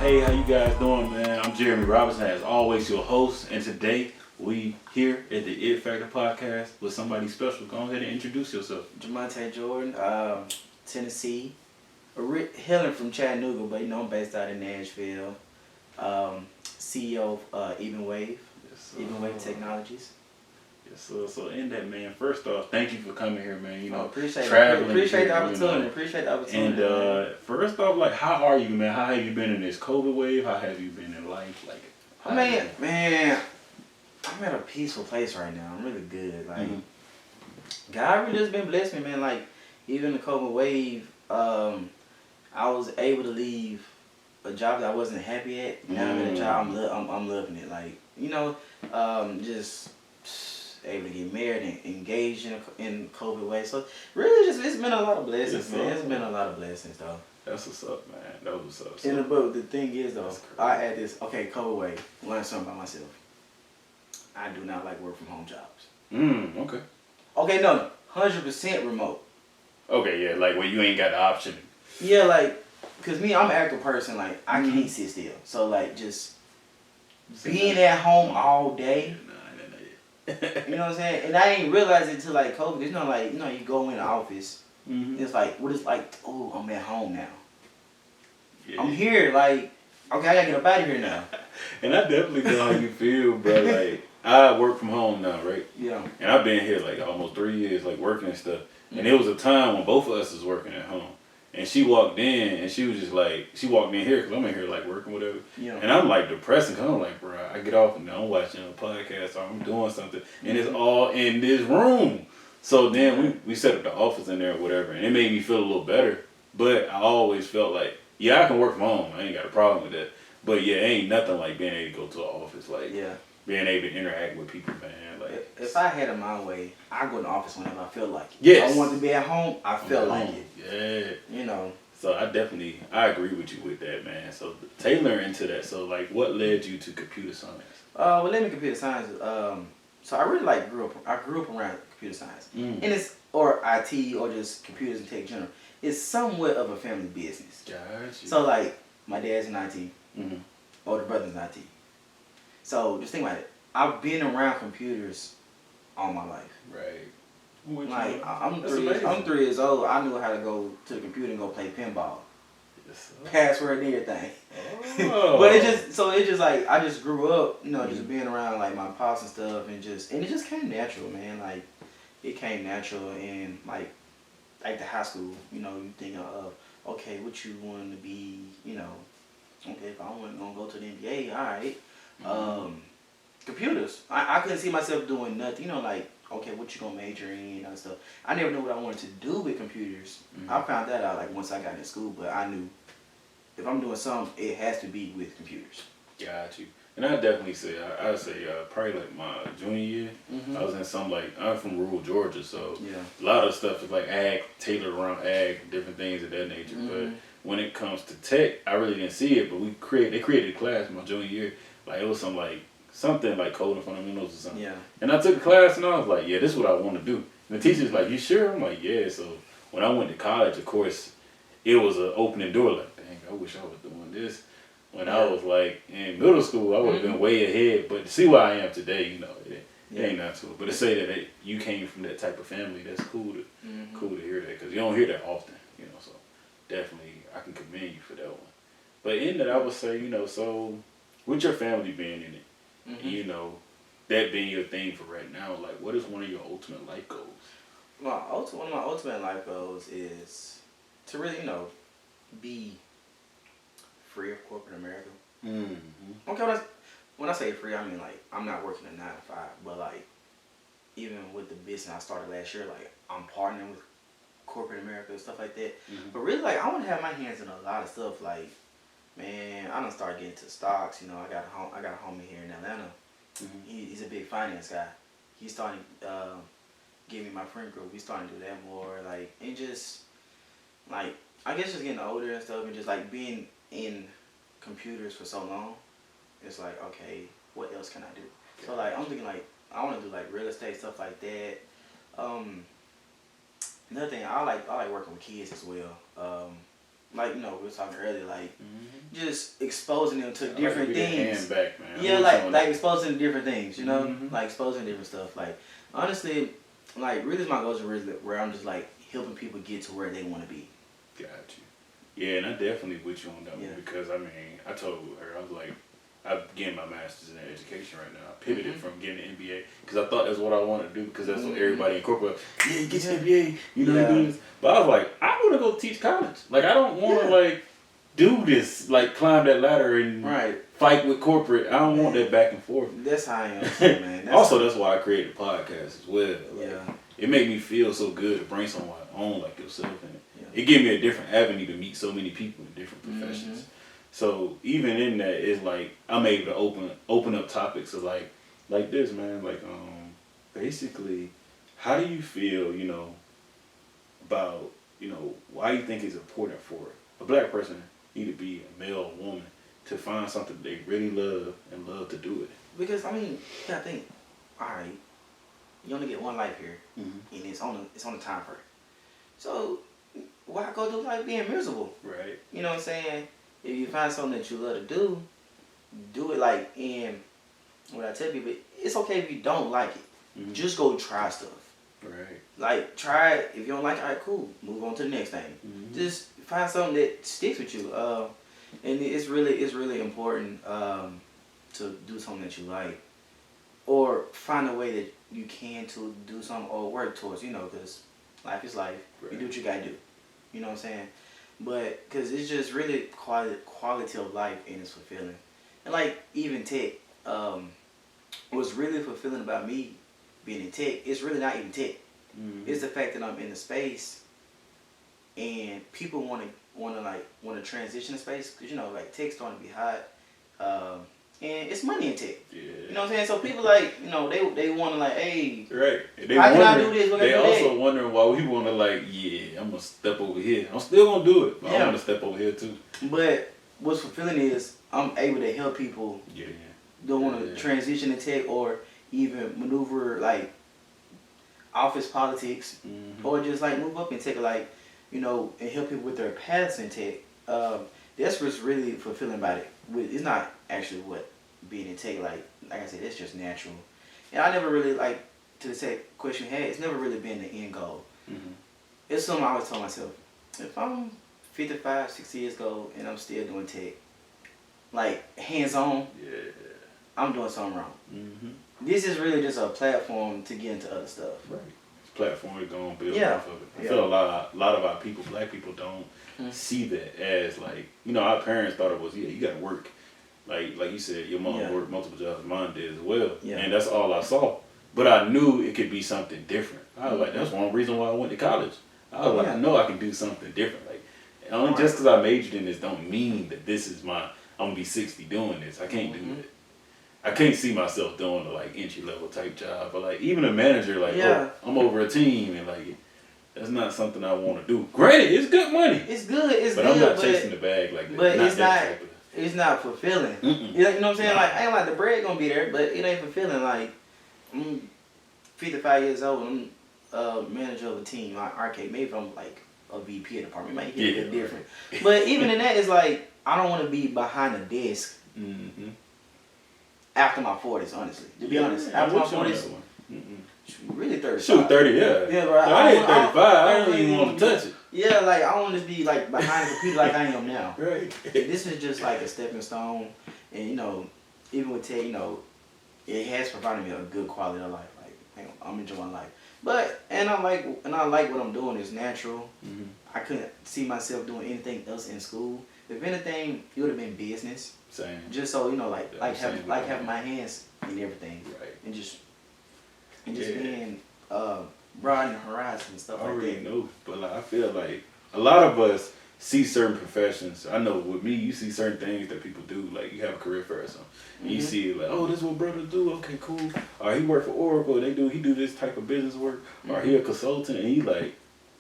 Hey, how you guys doing, man? I'm Jeremy Robinson, as always, your host, and today we here at the It Factor podcast with somebody special. Go ahead and introduce yourself. Germonte Jordan, Tennessee, hailing from Chattanooga, but I'm based out in Nashville. CEO of ebanwave, ebanwave Technologies. Yes, so in that, man, first off, thank you for coming here, man. Appreciate traveling. the opportunity. Appreciate the opportunity. And first off, like, how are you, man? How have you been in this COVID wave? How have you been in life? Like, man, I'm at a peaceful place right now. I'm really good. Like, God really just been blessing me, man. Like, even the COVID wave, I was able to leave a job that I wasn't happy at. Now I'm in a job I'm loving it. Like, just able to get married and engaged in COVID way. So really, it's been a lot of blessings, man. It's been a lot of blessings, though. That's what's up, man. That was what's up. And the thing is, though, I add this. Okay, COVID way. Learn something about myself. I do not like work from home jobs. Okay. Okay, no, 100% remote. Okay, yeah, like where you ain't got the option. Yeah, like, cause me, I'm an active person. Like, I can't sit still. So like, just being at home all day. You know what I'm saying? And I ain't realize it until like COVID. It's not like, you go in the office. It's like, what it's like, oh, I'm at home now. Yeah. I'm here, like, okay, I gotta get up out of here now. And I definitely know how you feel, bro. Like, I work from home now, right? Yeah. And I've been here like almost 3 years, like working and stuff. And there was a time when both of us was working at home. And she walked in and she was just like, she walked in here because I'm in here like working, whatever. Yeah. And I'm like depressing because I'm like, bro, I get off and I'm watching a podcast or I'm doing something. And it's all in this room. So then we set up the office in there or whatever. And it made me feel a little better. But I always felt like, yeah, I can work from home. I ain't got a problem with that. But yeah, ain't nothing like being able to go to an office. Like, being able to interact with people, man. Like, if I had it my way, I go to the office whenever I feel like it. Yes. If I want to be at home, I feel like it. Yeah. So I agree with you with that, man. So tailoring into that. So like, what led you to computer science? What led me to computer science? So I really grew up around computer science, and it's or IT or just computers and tech in general. It's somewhat of a family business. Gotcha. So like, my dad's in IT, older brother's in IT. So just think about it. I've been around computers all my life. Right. Like, I'm 3 years old. I knew how to go to the computer and go play pinball. Yes, Password and everything. Oh. But it just like, I just grew up, just being around like my pops and stuff, and it just came natural, man. Like, it came natural, and like the high school, you think of, okay, what you want to be, okay, if I want to go to the NBA, all right. Computers. I couldn't see myself doing nothing, like, okay, what you gonna major in and stuff. I never knew what I wanted to do with computers. I found that out like once I got in school, but I knew if I'm doing something, it has to be with computers. Got you. And I definitely say, I'd say probably like my junior year, I was in some I'm from rural Georgia, so a lot of stuff is like ag, tailored around ag, different things of that nature. But when it comes to tech, I really didn't see it, but they created a class my junior year, like it was something like coding fundamentals or something. Yeah. And I took a class and I was like, yeah, this is what I want to do. And the teacher's like, you sure? I'm like, yeah. So when I went to college, of course, it was an opening door. Like, dang, I wish I was doing this. When I was like in middle school, I would have been way ahead. But to see where I am today, it ain't not to it. But to say that you came from that type of family, that's cool to hear that. Because you don't hear that often, So definitely, I can commend you for that one. But in that, I would say, so with your family being in it, that being your thing for right now, like, what is one of your ultimate life goals? One of my ultimate life goals is to really, be free of corporate America. Okay, when I say free, I mean like I'm not working a 9 to 5, but like even with the business I started last year, like I'm partnering with corporate America and stuff like that. But really, like, I want to have my hands in a lot of stuff. Like, man, I done started getting to stocks. I got a homie here in Atlanta. He's a big finance guy. He's starting give me my friend group. We starting to do that more. Like, and just like, I guess just getting older and stuff, and just like being in computers for so long. It's like, okay, what else can I do? So like, I'm thinking like, I want to do like real estate, stuff like that. Another thing, I like working with kids as well. like we were talking earlier, like just exposing them to different things. Hand back, man. Yeah, like exposing to different things, like exposing different stuff. Like honestly, like really my goals are really where I'm just like helping people get to where they want to be. Got you. Yeah, and I definitely with you on that one because I mean I told her I was like I'm getting my master's in education right now. I pivoted from getting an MBA because I thought that's what I wanted to do because that's what everybody in corporate. Yeah, get your MBA. You know, do this. But I was like, I want to go teach college. Like I don't want to like do this, like climb that ladder and fight with corporate. I don't want that back and forth. That's how I am, too, man. That's why I created a podcast as well. Like, yeah. It made me feel so good to bring someone on like yourself, and it gave me a different avenue to meet so many people in different professions. So even in that, it's like I'm able to open up topics of like this, man. Like basically, how do you feel, about why you think it's important for a black person, either be a male or woman, to find something they really love and love to do it? Because I mean, you gotta think, all right, you only get one life here, and it's on the time frame. So why go through life being miserable? Right. You know what I'm saying? If you find something that you love to do it. Like, and what I tell people, it's okay if you don't like it. Just go try stuff. Right. Like, try it. If you don't like it, all right, cool. Move on to the next thing. Just find something that sticks with you. And it's really important to do something that you like, or find a way that you can to do something or work towards. Because life is life. Right. You do what you gotta do. You know what I'm saying? But because it's just really quality of life, and it's fulfilling. And like even tech, what's really fulfilling about me being in tech, it's really not even tech. It's the fact that I'm in the space, and people want to transition to space because like tech's starting to be hot, and it's money in tech. Yeah. You know what I'm saying? So people they want to hey, right. How can I do this? They also wondering why we want to I'm gonna step over here. I'm still gonna do it, but I want to step over here too. But what's fulfilling is I'm able to help people. Don't want to transition to tech or even maneuver like office politics, or just like move up in tech, and help people with their paths in tech. That's what's really fulfilling about it. It's not actually what being in tech, like I said, it's just natural. And I never really, to the tech question you had, it's never really been the end goal. It's something I always tell myself, if I'm 55, 60 years old and I'm still doing tech, hands-on, I'm doing something wrong. This is really just a platform to get into other stuff. Right. Platform is going to build off of it. I feel a lot of our people, black people, don't see that as our parents thought it was you got to work. Like you said, your mom worked multiple jobs, mine did as well, and that's all I saw. But I knew it could be something different. I was that's one reason why I went to college. I was I know I can do something different. Only just because I majored in this don't mean that this is I'm gonna be 60 doing this. I can't do that. I can't see myself doing a entry level type job, but even a manager, I'm over a team, and that's not something I want to do. Granted, it's good money. It's good. But I'm not chasing the bag like that. But it's not fulfilling. You know what I'm saying? I ain't the bread gonna be there, but it ain't fulfilling. I'm 55 years old, and I'm manager of a team. Arcade, maybe if I'm a VP of the department, it might get a bit different. But even in that, it's I don't want to be behind a desk. After my 40s, honestly. To be honest. After my 40s, really 30. Shoot, 30, yeah. Yeah, right. I ain't 35. I don't even want to touch it. Yeah, I don't want to be behind the computer like I am now. Right. This is just a stepping stone. And, even with tech, it has provided me a good quality of life. I'm enjoying life. And I like what I'm doing. It's natural. I couldn't see myself doing anything else in school. If anything, it would have been business. Same. Just so having my hands in everything, right? And just being broadening the horizon and stuff like that. I already know, but I feel like a lot of us see certain professions. I know with me, you see certain things that people do. You have a career fair or something. And you see oh, this is what brothers do. Okay, cool. Or he work for Oracle. He do this type of business work. Or he a consultant, and he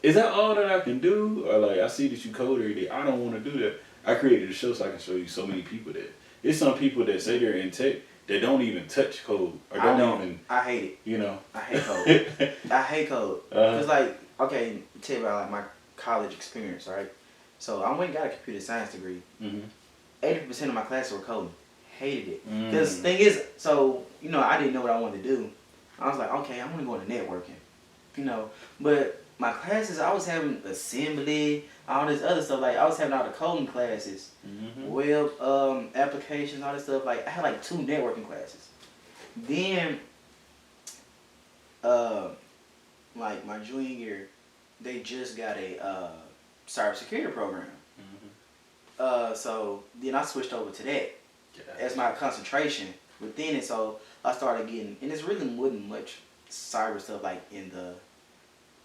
is that all that I can do? Or I see that you code every day. I don't want to do that. I created a show so I can show you so many people that there's some people that say they're in tech that don't even touch code or don't even. I hate it. I hate code. I hate code. Cause okay, tell you about my college experience, right? So I went and got a computer science degree. 80% of my classes were coding. Hated it. Because the thing is, so, you know, I didn't know what I wanted to do. I was like, okay, I want to go into networking. You know, but my classes, I was having assembly, all this other stuff. Like, I was having all the coding classes, web applications, all this stuff. Like, I had like 2 networking classes. Then, like my junior year, they just got a cybersecurity program. So then I switched over to that as my concentration within it. So I started getting, and it's really wasn't much cyber stuff like in the,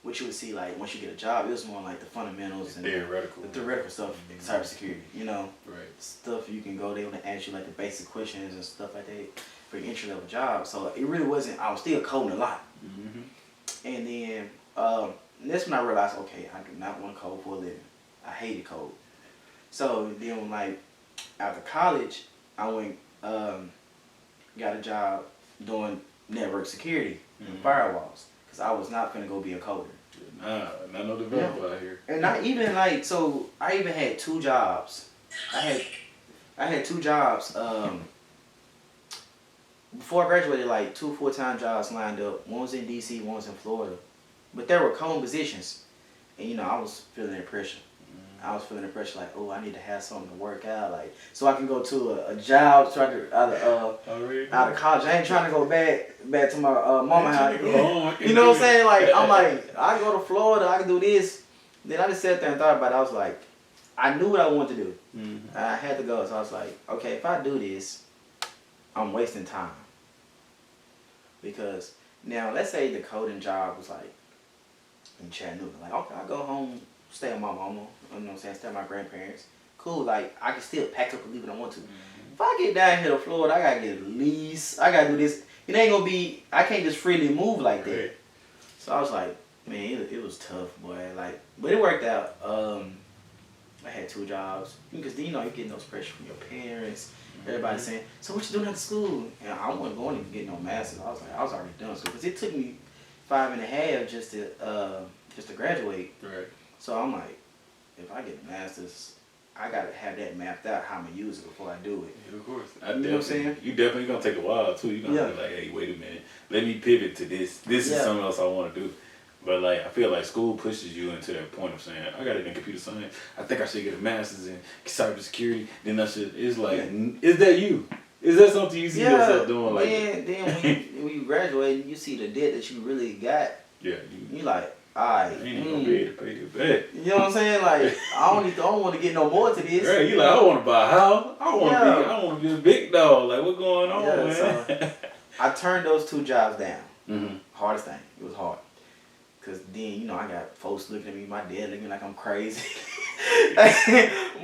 what you would see like once you get a job. It was more like the fundamentals and theoretical. The theoretical stuff in cybersecurity, you know. Right. Stuff you can go, they want to ask you like the basic questions and stuff like that for your entry level job. So it really wasn't, I was still coding a lot. And then that's when I realized, okay, I do not want to code for a living. I hated code. So then like after college, I went got a job doing network security and firewalls because I was not gonna go be a coder. Nah, not no developer out here. And not even like, so I even had 2 jobs. I had 2 jobs before I graduated, like 2 full-time jobs lined up. One was in DC, one was in Florida, but there were coding positions, and you know I was feeling the pressure. I was feeling the pressure, like, oh, I need to have something to work out, like, so I can go to a job, try to out of college. I ain't trying to go back to my mama house. You know what I'm saying? Like, I'm like, I go to Florida, I can do this. Then I just sat there and thought about it. I was like, I knew what I wanted to do. I had to go, so I was like, okay, if I do this, I'm wasting time. Because now, let's say the coding job was like in Chattanooga. Like, okay, I go home, stay with my mama, you know what I'm saying, stay with my grandparents. Cool, like, I can still pack up and leave when I want to. If I get down here to Florida, I gotta get a lease, I gotta do this. It ain't gonna be, I can't just freely move like that. Right. So I was like, man, it was tough, boy. Like, but it worked out. I had 2 jobs. Because, you know, you're getting those pressure from your parents. Everybody's saying, so what you doing after school? And I wasn't going to get no master's. I was like, I was already done school. Because it took me 5.5 just to graduate. Right. So I'm like, if I get a master's, I got to have that mapped out how I'm going to use it before I do it. Yeah, of course. You know what I'm saying? You definitely going to take a while, too. You're going to be like, hey, wait a minute. Let me pivot to this. This is something else I want to do. But, like, I feel like school pushes you into that point of saying, I got it in computer science. I think I should get a master's in cybersecurity. Then I should, it's like, is that you? Is that something you see yourself doing? Like, then when you graduate, you see the debt that you really got. Yeah. You like, alright. I ain't gonna be able to pay the debt. You know what I'm saying? Like, I don't want to get no more to this. Right, you like, I want to buy a house. I want to be a big dog. Like, what's going on, man? So I turned those 2 jobs down. Hardest thing. It was hard. Because then, you know, I got folks looking at me, my dad looking at me like I'm crazy.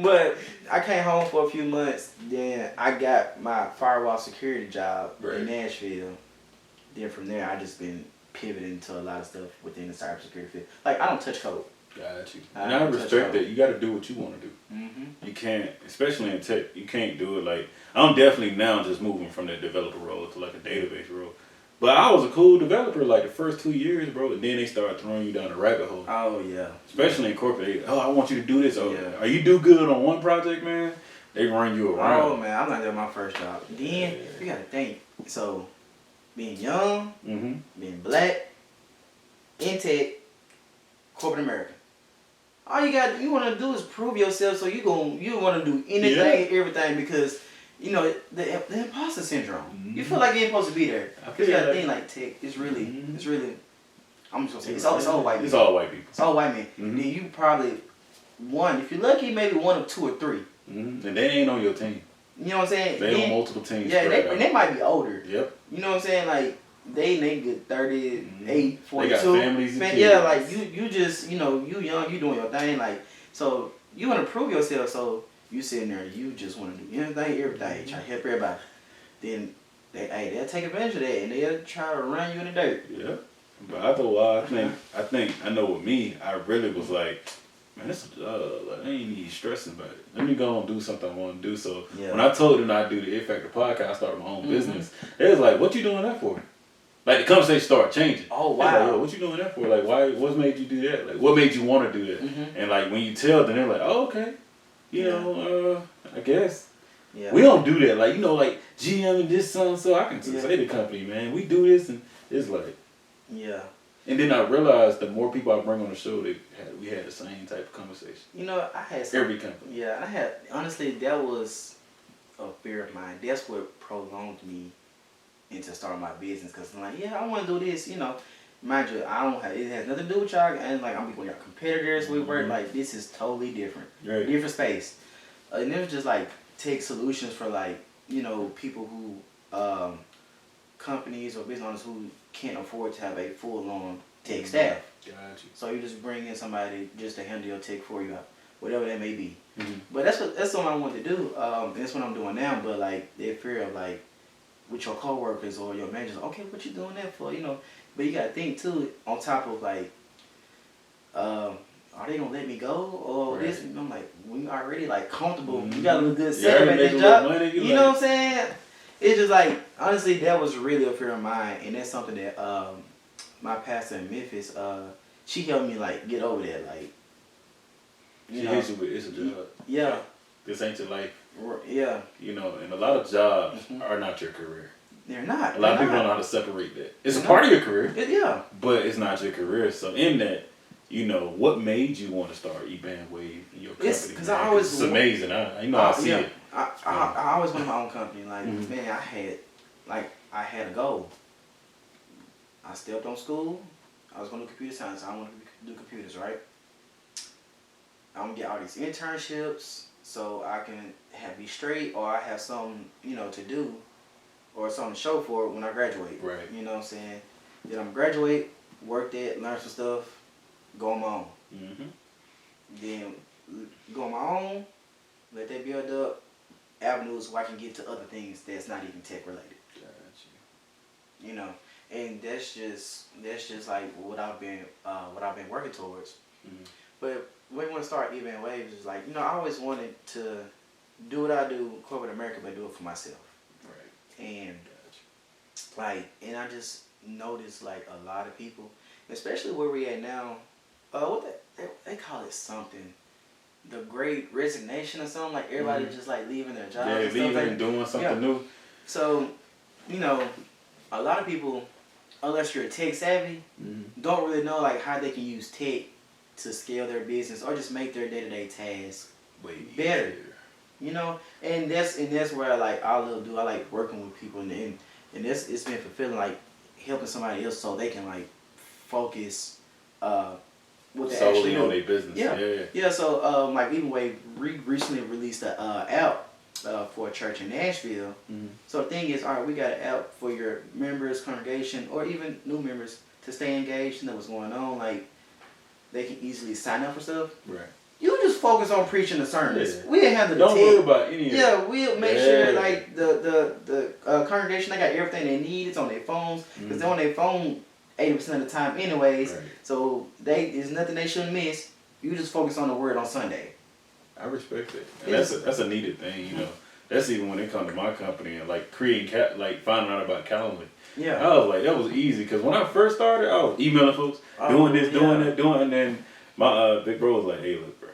But I came home for a few months. Then I got my firewall security job in Nashville. Then from there, I just been pivoting to a lot of stuff within the cybersecurity field. Like, I don't touch code. Got you. And I respect that. You got to do what you want to do. You can't, especially in tech, you can't do it like, I'm definitely now just moving from that developer role to like a database role. But I was a cool developer like the first 2 years, bro. And then they start throwing you down a rabbit hole. Oh, yeah. Especially in corporate. Oh, I want you to do this. Oh, are you do good on one project, man? They run you around. Oh, man. I'm not doing my first job. Then, you got to think. So, being young, being black, in tech, corporate America. All you want to do is prove yourself. So you want to do anything and everything because, you know, the imposter syndrome. You feel like you ain't supposed to be there. Because you got to think like tech. It's really, I'm just going to say, it's all white people. It's all white people. It's all white men. Then you probably, if you're lucky, maybe 1 or 2 or 3. And they ain't on your team. You know what I'm saying? They on multiple teams. Yeah, and they might be older. Yep. You know what I'm saying? Like, they get 38, 42. They got families and kids. Yeah, like, you just, you know, you young, you doing your thing. Like, so you want to prove yourself. So you sitting there, you just want to do anything, everything, try to help everybody. Then they'll take advantage of that and they'll try to run you in the dirt. Yeah. But after a while, I know with me, I really was like, man, this is like, I ain't even stressing about it. Let me go and do something I want to do. So when I told them I'd do the It Factor podcast, I started my own business. They was like, what you doing that for? Like the conversation started changing. Oh wow! Like, yo, what you doing that for? Like, why? What made you do that? Like, what made you want to do that? And like when you tell them, they're like, oh, okay, you know, I guess. Yeah. We don't do that. Like, you know, like GM and this so I can say the company, man, we do this, and it's like. Yeah. And then I realized the more people I bring on the show, we had the same type of conversation. You know, I had every company. Yeah, I had honestly that was a fear of mine. That's what prolonged me into starting my business, because I'm like, I want to do this. You know, mind you, I don't have it has nothing to do with y'all, and like I'm one of y'all competitors. We work like this is totally different, different space, and it was just like tech solutions for like people who companies or business owners who can't afford to have a full-on tech staff. Gotcha. So you just bring in somebody just to handle your tech for you, whatever that may be. But that's what I wanted to do, and that's what I'm doing now. But like the fear of like with your coworkers or your managers, okay, what you doing that for? You know, but you gotta think too. On top of like, are they gonna let me go or this? You know, like we already like comfortable. You got a good setup at this job. Money, you know what I'm saying? It's just like honestly, that was really a fear of mine, and that's something that my pastor in Memphis, she helped me like get over that. Like, she hits you with it's a job. Yeah. This ain't your life. Yeah. You know, and a lot of jobs are not your career. They're not. A lot of people don't know how to separate that. It's a part of your career. Yeah. But it's not your career. So in that, you know, what made you want to start ebanwave in your company? Because I always it's amazing. I see it. I always wanted my own company. Like man, I had a goal. I stepped on school. I was going to do computer science. I want to do computers, right? I'm going to get all these internships so I can be straight, or I have something, to do or something to show for it when I graduate. Right. You know what I'm saying? Then I'm graduate, work that, learn some stuff, go on my own. Then go on my own, let that build up avenues where I can get to other things that's not even tech related. Gotcha. You know, and that's just like what I've been working towards. But when we want to start ebanwave, is like I always wanted to do what I do corporate America, but do it for myself. Right. And and I just noticed like a lot of people, especially where we at now, they call it something. The Great Resignation or something, like everybody just like leaving their jobs. Yeah, leaving and doing something new. So, a lot of people, unless you're tech savvy, don't really know like how they can use tech to scale their business or just make their day-to-day tasks better. You know, and that's where I like working with people, and it's been fulfilling, like helping somebody else so they can like focus what they actually do. On their business. Yeah. So like ebanwave recently released a app for a church in Nashville. So the thing is, all right, we got an app for your members, congregation, or even new members to stay engaged and know what's going on. Like they can easily sign up for stuff. Right. You just focus on preaching the sermons. Yeah. We didn't have the Don't worry about any of that. Yeah, we'll make sure like the congregation, they got everything they need. It's on their phones because they're on their phone 80% of the time anyways. Right. So there's nothing they shouldn't miss. You just focus on the word on Sunday. I respect it. And that's a needed thing, That's even when it comes to my company and like creating finding out about Calendly. Yeah. I was like, that was easy because when I first started, I was emailing folks, doing this, doing that, and then my big bro was like, hey, look, bro,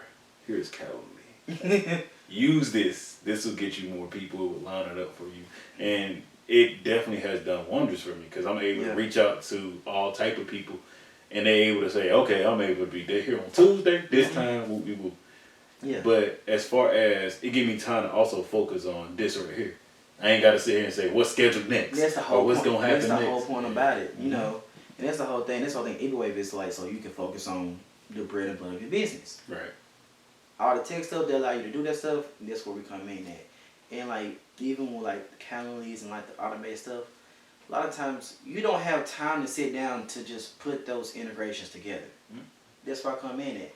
here's Calendly. Use this. This will get you more people who will line it up for you. And it definitely has done wonders for me because I'm able to reach out to all type of people, and they're able to say, okay, I'm able to be there here on Tuesday. This time we will. Yeah. But as far as it gave me time to also focus on this right here. I ain't got to sit here and say what's scheduled next. That's the whole what's going to happen next. That's the whole point about it, you know. And that's the whole thing. This whole thing, ebanwave is like so you can focus on the bread and butter of your business. Right. All the tech stuff that allow you to do that stuff, that's where we come in at. And like even with like the Calendlys and like the automated stuff, a lot of times you don't have time to sit down to just put those integrations together. That's where I come in at.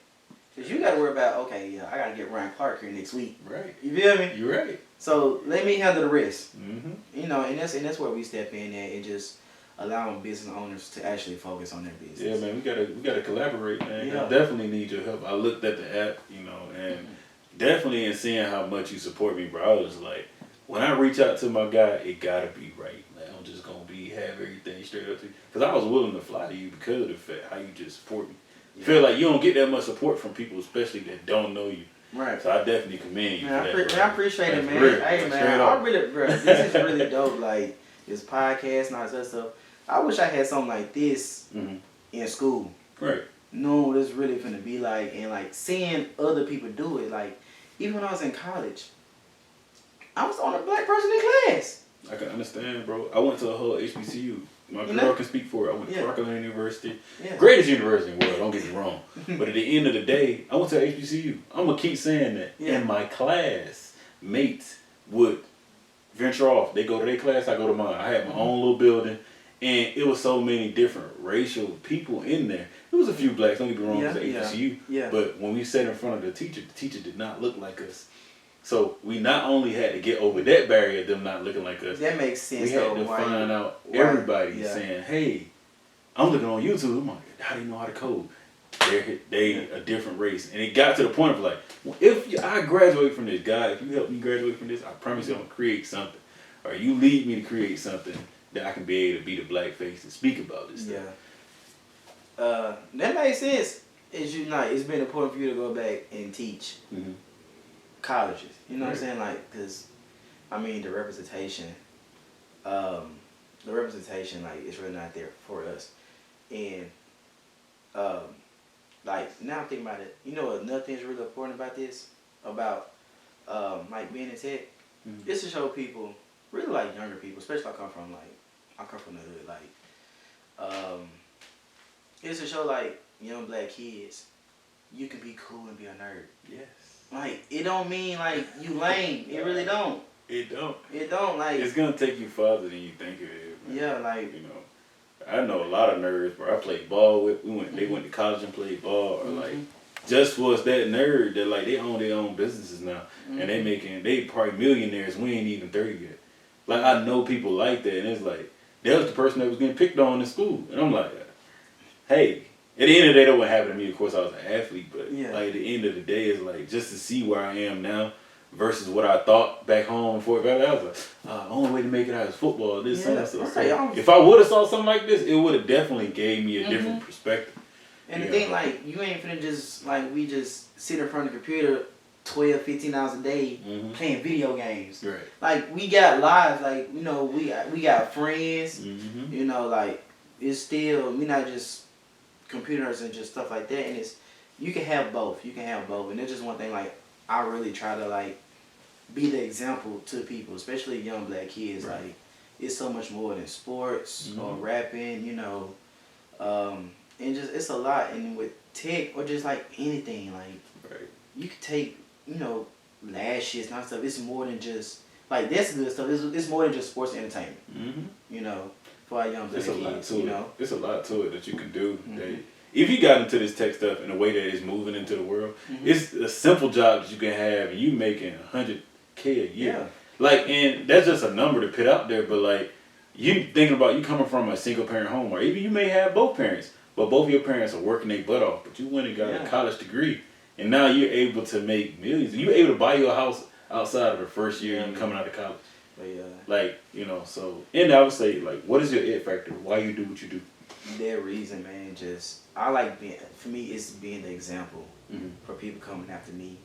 Because you got to worry about, okay, I got to get Ryan Clark here next week. Right. You feel me? You're right. So let me handle the rest. You know, and that's where we step in at and just allowing business owners to actually focus on their business. Yeah, man, we gotta collaborate, man. I definitely need your help. I looked at the app, and definitely in seeing how much you support me, bro, I was like, when I reach out to my guy, it gotta be right. Like, I'm just gonna be have everything straight up to you. Because I was willing to fly to you because of the fact how you just support me. Feel like you don't get that much support from people, especially that don't know you. Right. So I definitely commend you. Man, for that, I appreciate it, man. Real, hey, man, I really, bro, this is really dope. Like this podcast and all that stuff. I wish I had something like this in school. Right. Knowing what it's really finna be like, and like seeing other people do it. Like even when I was in college, I was the only black person in class. I can understand, bro. I went to a whole HBCU. My girl can speak for it. I went to Rockland University. Yeah. Greatest university in the world, don't get me wrong. But at the end of the day, I went to HBCU. I'm going to keep saying that. And my class mates would venture off. They go to their class, I go to mine. I had my own little building. And it was so many different racial people in there. There was a few blacks, don't get me wrong, it was HBCU. Yeah. But when we sat in front of the teacher did not look like us. So we not only had to get over that barrier of them not looking like us. That makes sense. We had to find out everybody saying, "Hey, I'm looking on YouTube. I'm like, how do you know how to code? They a different race." And it got to the point of like, well, if I graduate from this, guy, if you help me graduate from this, I promise you I'm gonna create something, or you lead me to create something that I can be able to be the black face and speak about this stuff. Yeah. That makes sense. It's been important for you to go back and teach. Colleges, you know what I'm saying? Like, cause, I mean, the representation, like, it's really not there for us. And, like, now I'm thinking about it, you know what, another thing is really important about this, about, like, being in tech, is to show people, really, like, younger people, especially I come from the hood, like, it's to show, like, young black kids, you can be cool and be a nerd. Yes. Like, it don't mean, like, you lame. It really don't. It don't. It don't, like... It's gonna take you farther than you think it is, man. Yeah, like... You know, I know a lot of nerds, bro. I played ball with... They went to college and played ball, or, like, just was that nerd that, like, they own their own businesses now. And they probably millionaires. We ain't even 30 yet. Like, I know people like that, and it's like, that was the person that was getting picked on in school. And I'm like, hey... At the end of the day, that wouldn't happen to me. Of course, I was an athlete, but like at the end of the day, it's like just to see where I am now versus what I thought back home before. I was like, the only way to make it out is football. This and so if I would have saw something like this, it would have definitely gave me a different perspective. And the thing, like, you ain't finna just like we just sit in front of the computer 12, 15 hours a day playing video games. Right. Like we got lives. Like you know, we got friends. You know, like it's still we not just computers and just stuff like that, and you can have both. And it's just one thing, like I really try to like be the example to people, especially young black kids. Like it's so much more than sports or rapping, you know, and just it's a lot. And with tech or just like anything, like you could take, you know, lashes and stuff. It's more than just like that's good stuff. It's more than just sports and entertainment. You know. For our young black kids, you know? There's a lot to it that you can do. That if you got into this tech stuff in a way that it's moving into the world, it's a simple job that you can have and you making $100K a year. Yeah. Like, and that's just a number to put out there, but like, you thinking about you coming from a single parent home, or even you may have both parents, but both of your parents are working their butt off, but you went and got a college degree, and now you're able to make millions. You're able to buy your house outside of the first year you coming out of college. Like, you know, so, and I would say, like, what is your it factor? Why you do what you do? That reason, man, just, I like being, for me, it's being the example for people coming after me.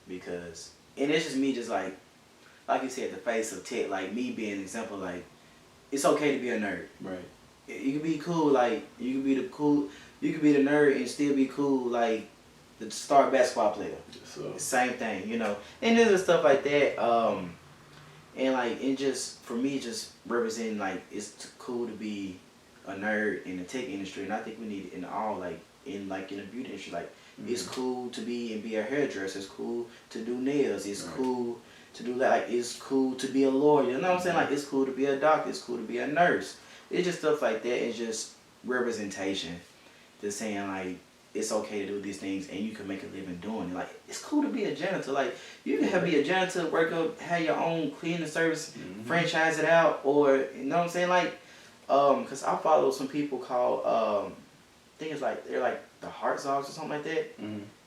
Because, and it's just me just like you said, the face of tech, like me being an example, like, it's okay to be a nerd. Right. You can be cool, like, you can be the nerd and still be cool, like, the star basketball player. So. Same thing, you know. And there's stuff like that, and like it just for me just representing like it's cool to be a nerd in the tech industry, and I think we need it in all like in the beauty industry. Like it's cool to be a hairdresser. It's cool to do nails. It's cool to do that. Like it's cool to be a lawyer. You know what I'm saying? Like it's cool to be a doctor. It's cool to be a nurse. It's just stuff like that. It's just representation. Just saying like it's okay to do these things and you can make a living doing it. Like it's cool to be a janitor. Like you can be a janitor, work up, have your own cleaning service, franchise it out, or you know what I'm saying? Like, cause I follow some people called I think it's like they're like the Heart Zogs or something like that.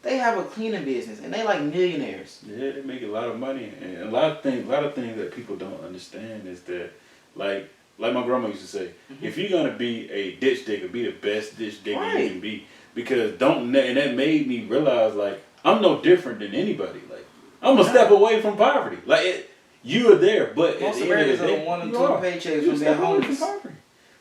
They have a cleaning business and they like millionaires. Yeah, they make a lot of money, and a lot of things that people don't understand is that like like my grandma used to say, if you're gonna be a ditch digger, be the best ditch digger you can be. Because and that made me realize like I'm no different than anybody. Like I'm a step away from poverty. Like you are there, but most Americans are 1 or 2 paychecks from being homeless.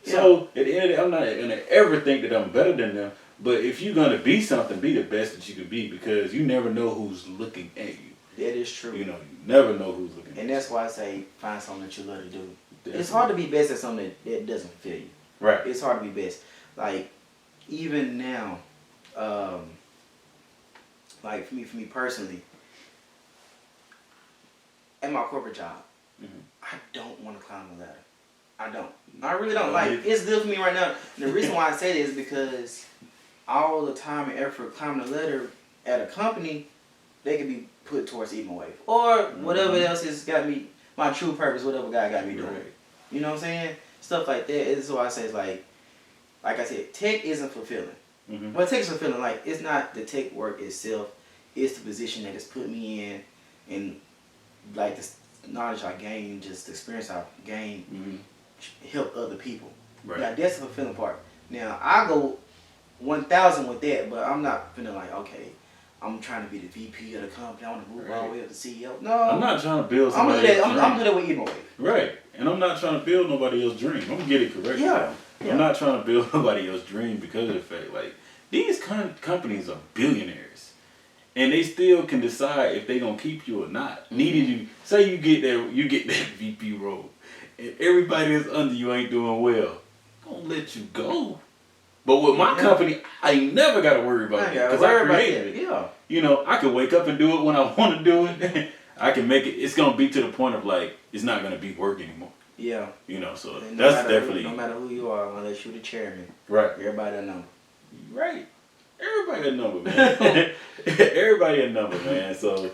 So at the end of the day, I'm not gonna ever think that I'm better than them. But if you're gonna be something, be the best that you can be, because you never know who's looking at you. That is true. You know, you never know who's looking at you. And that's why I say find something that you love to do. It's hard to be best at something that doesn't fulfill you. Right. It's hard to be best. Like even now, like for me personally, at my corporate job, I don't want to climb the ladder. I don't. I really don't. Like it's good for me right now. And the reason why I say that is because all the time and effort climbing the ladder at a company, they can be put towards ebanwave or whatever else has got me, my true purpose, whatever God got me doing. Right. You know what I'm saying? Stuff like that. This is why I say it's like I said, tech isn't fulfilling. But tech is fulfilling. Like it's not the tech work itself. It's the position that it's put me in, and like the knowledge I gain, just the experience I gain, help other people. Right. Like that's the fulfilling part. Now I go 1,000 with that, but I'm not feeling like okay, I'm trying to be the VP of the company. I want to move all the way up to CEO. No, I'm not trying to build somebody else's dream. I'm doing that with ebanwave. Right, and I'm not trying to build nobody else's dream. I'm gonna get it correct. Yeah. I'm not trying to build nobody else's dream because of the fact like these companies are billionaires, and they still can decide if they gonna keep you or not. Needed you say you get that VP role, and everybody that's under you ain't doing well, gonna let you go. But with my company, I ain't never got to worry about that because I created it. Yeah. You know, I can wake up and do it when I want to do it. I can make it. It's gonna be to the point of like it's not gonna be work anymore. Yeah. You know, so that's definitely. No matter who you are, unless you're the chairman. Right. Everybody a number. Right. Everybody a number, man. Everybody a number, man. So,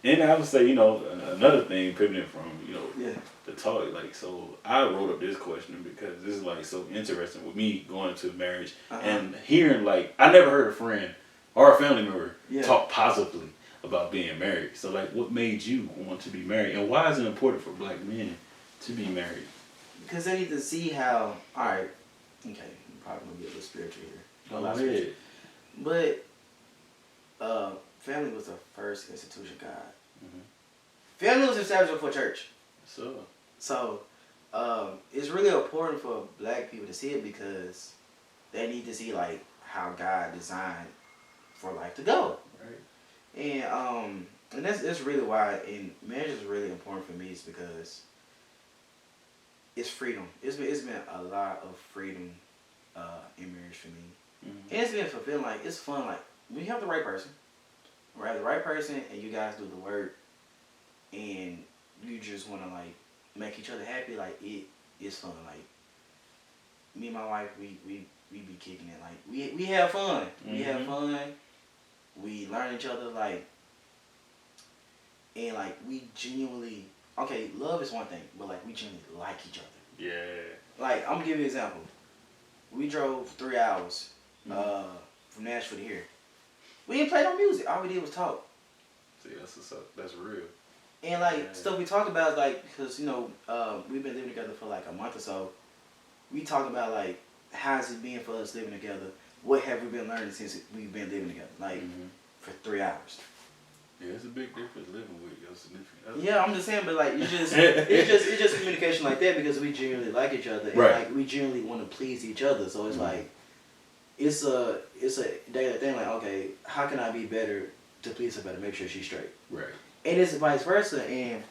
and I would say, you know, another thing pivoting from, you know, the talk, like, so I wrote up this question because this is like so interesting with me going into marriage and hearing like I never heard a friend or a family member talk positively about being married. So like, what made you want to be married, and why is it important for black men to be married? Because they need to see how. All right, okay, I'm probably gonna get a little spiritual here. Go ahead. But family was the first institution God. Family was established before church. So it's really important for black people to see it because they need to see like how God designed for life to go. Right. And that's really why marriage is really important for me is because it's freedom. It's been a lot of freedom in marriage for me. And it's been fulfilling. Like it's fun. Like when you have the right person, and you guys do the work, and you just want to like make each other happy. Like it's fun. Like me and my wife, we be kicking it. Like we have fun. We have fun. We learn each other. Like and like we genuinely love is one thing, but like we genuinely like each other. Yeah. Like I'm gonna give you an example. We drove 3 hours from Nashville to here. We didn't play no music. All we did was talk. See, that's real. And like stuff we talk about is like because you know we've been living together for like a month or so. We talk about like how's it been for us living together. What have we been learning since we've been living together? Like for 3 hours. Yeah, it's a big difference living with your significant other. Yeah, I'm just saying, but like it's just communication like that because we genuinely like each other and like we genuinely want to please each other. So it's like it's a daily thing. Like okay, how can I be better to please her better, make sure she's straight. Right. And it's vice versa, and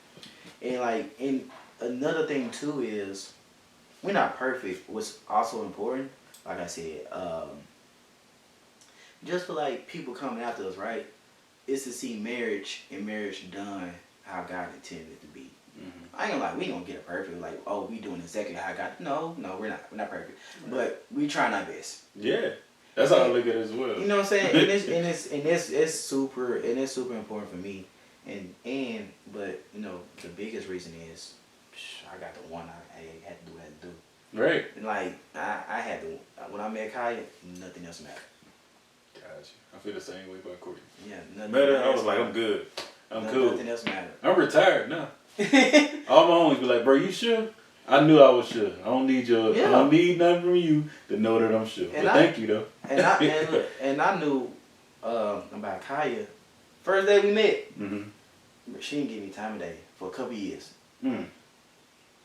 another thing too is we're not perfect. What's also important, like I said, just for like people coming after us, right? Is to see marriage done how God intended it to be. I ain't gonna lie, we ain't gonna get it perfect. Like, oh, we doing exactly how God. No, we're not perfect. But we trying our best. Yeah, that's how I look at it as well. You know what I'm saying? and it's super important for me. But you know the biggest reason is I got the one I had to do what I had to do. Right. And like I had to when I met Kaya, nothing else mattered. Gotcha. I feel the same way about Courtney. Yeah. I was like, I'm good. I'm cool. Nothing else mattered. I'm retired now. All my homies be like, bro, you sure? I knew I was sure. I don't need I don't need nothing from you to know that I'm sure. But thank you though. And I knew about Kaya. First day we met. Mm-hmm. She didn't give me time of day for a couple years. Mm.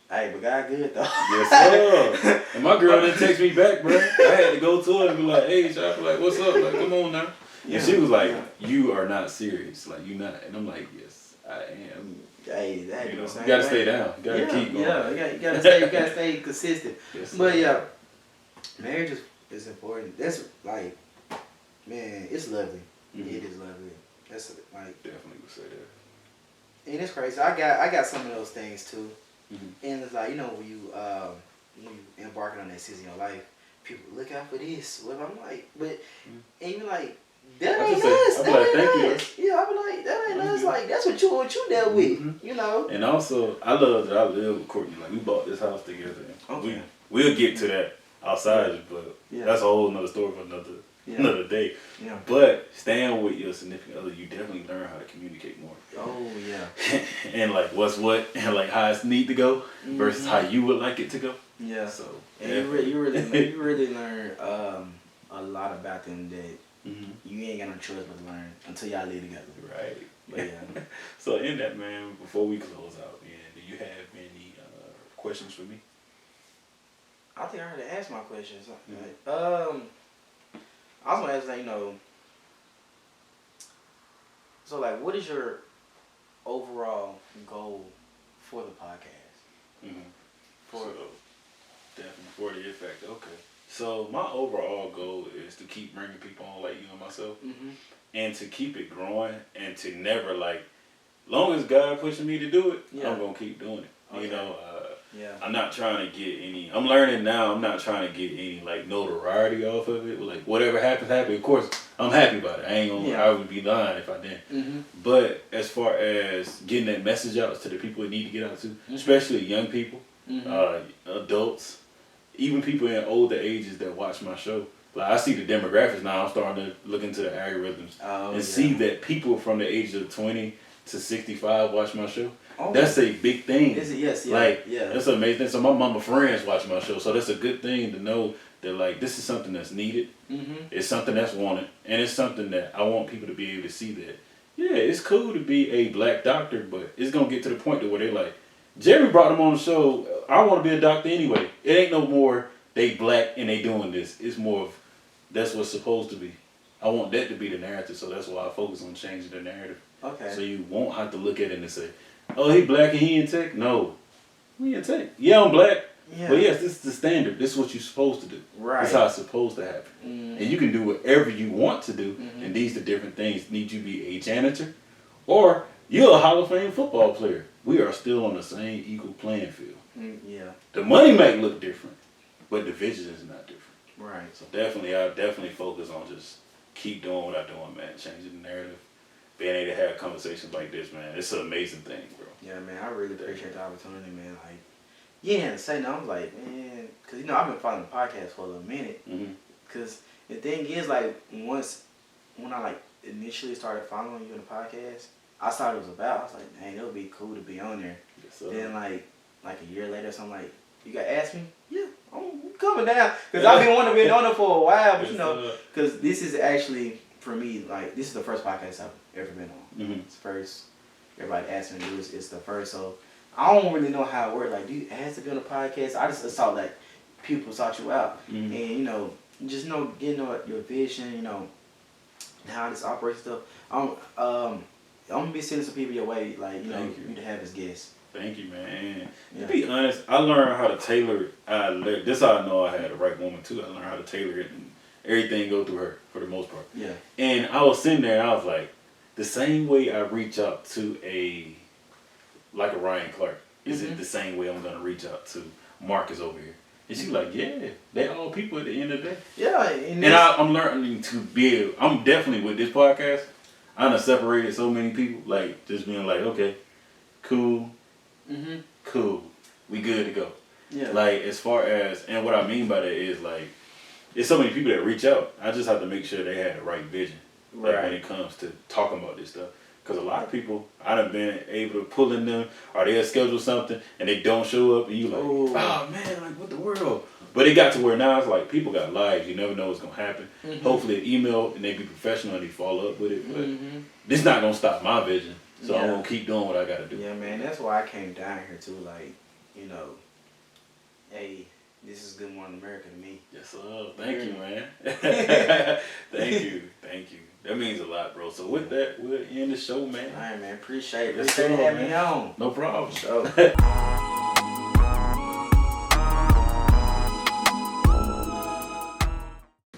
Hey, but God good though. Yes, sir. And my girl didn't text me back, bro. I had to go to her and be like, hey, Shop, like, what's up? Like, come on now. And she was like, you are not serious. Like, you not. And I'm like, yes, I am. Hey, that you gotta stay down. You gotta keep going. Yeah, you gotta stay consistent. Yes, but yeah, marriage is important. That's like, man, it's lovely. Mm-hmm. It is lovely. That's like definitely would say that. And it's crazy. I got some of those things too. Mm-hmm. And it's like, you know, when you embarking on that season of your life, people look out for this. What I'm like, but and you like. That ain't us. That ain't us. Yeah, I be like, that ain't us. Like, that's what you dealt with, you know. And also, I love that I live with Courtney. Like, we bought this house together. Okay. We'll get to that outside, but that's a whole nother story for another day. Yeah. But staying with your significant other, you definitely learn how to communicate more. Oh yeah. And like what's what, and like how it's need to go versus how you would like it to go. Yeah. So and you really learn a lot about them that. Mm-hmm. You ain't got no choice but to learn until y'all live together. Right. But yeah. So in that, man, before we close out, man, do you have any questions for me? I think I already asked my questions. Mm-hmm. I was gonna ask, like, you know, so like, what is your overall goal for the podcast? Mm-hmm. Definitely for the effect. Okay. So my overall goal is to keep bringing people on like you and myself, and to keep it growing, and to never like, long as God pushing me to do it, I'm gonna keep doing it. Okay. You know, I'm not trying to get any. I'm learning now. I'm not trying to get any like notoriety off of it. Like whatever happens, happens. Of course, I'm happy about it. I ain't gonna. I would be lying if I didn't. Mm-hmm. But as far as getting that message out to the people it need to get out to, especially young people, adults. Even people in older ages that watch my show, like I see the demographics now. I'm starting to look into the algorithms see that people from the age of 20 to 65 watch my show. Oh. That's a big thing. Yes, yeah. Like, that's an amazing thing. So my mama friends watch my show, so that's a good thing to know that like this is something that's needed. Mm-hmm. It's something that's wanted, and it's something that I want people to be able to see that. Yeah, it's cool to be a black doctor, but it's gonna get to the point to where they like. Jerry brought them on the show. I want to be a doctor anyway. It ain't no more they black and they doing this. It's more of that's what's supposed to be. I want that to be the narrative, so that's why I focus on changing the narrative. Okay. So you won't have to look at it and say, oh, he black and he in tech? No. We in tech. Yeah, I'm black. Yeah. But yes, this is the standard. This is what you're supposed to do. Right. This is how it's supposed to happen. Mm-hmm. And you can do whatever you want to do, and these are different things. Need you be a janitor, or you're a Hall of Fame football player. We are still on the same equal playing field. Yeah. The money might look different, but the vision is not different. Right. So I definitely focus on just keep doing what I'm doing, man. Changing the narrative. Being able to have conversations like this, man. It's an amazing thing, bro. Yeah, man. I really appreciate the opportunity, man. Like, you ain't had to say no. I was like, man, because, you know, I've been following the podcast for a little minute. Because the thing is, like, when I, like, initially started following you in the podcast, I saw what it was about. I was like, dang, it would be cool to be on there. Yes, then, like a year later, so I'm like, you got to ask me? Yeah, I'm coming down. Because I've been wanting to be on there for a while, but, you know, because this is actually, for me, like, this is the first podcast I've ever been on. It's the first. Everybody asks me to do this. It's the first, so I don't really know how it works. Like, do you ask to be on a podcast? I just saw, like, people sought you out. And, you know, just, you know, getting your vision, you know, how this operates stuff. I'm gonna be sending some people your way, like, you know, you to have as guests. Thank you, man. To be honest, I learned how to tailor it. This how I know I had the right woman too. I learned how to tailor it, and everything go through her for the most part. Yeah. And I was sitting there, and I was like, the same way I reach out to a Ryan Clark, is it the same way I'm gonna reach out to Marcus over here? And she's like, yeah, they all people at the end of the day. Yeah. And I'm learning to build. I'm definitely with this podcast. I done separated so many people, like, just being like, okay, cool, cool, we good to go. Yeah. Like, as far as, and what I mean by that is, like, it's so many people that reach out. I just have to make sure they have the right vision, like, when it comes to talking about this stuff. Because a lot of people, I done been able to pull in them, or they'll schedule something, and they don't show up, and you like, oh man, like, what the world? But it got to where now it's like, people got lives, you never know what's going to happen. Hopefully an email, and they be professional, and they follow up with it, but this not going to stop my vision. So I'm going to keep doing what I got to do. Yeah, man, that's why I came down here too, like, you know, hey, this is Good Morning America to me. Yes, sir. Thank you, man. Thank you. That means a lot, bro. So with that, we'll end the show, man. All right, man. Appreciate it. Appreciate having me on. No problem. So.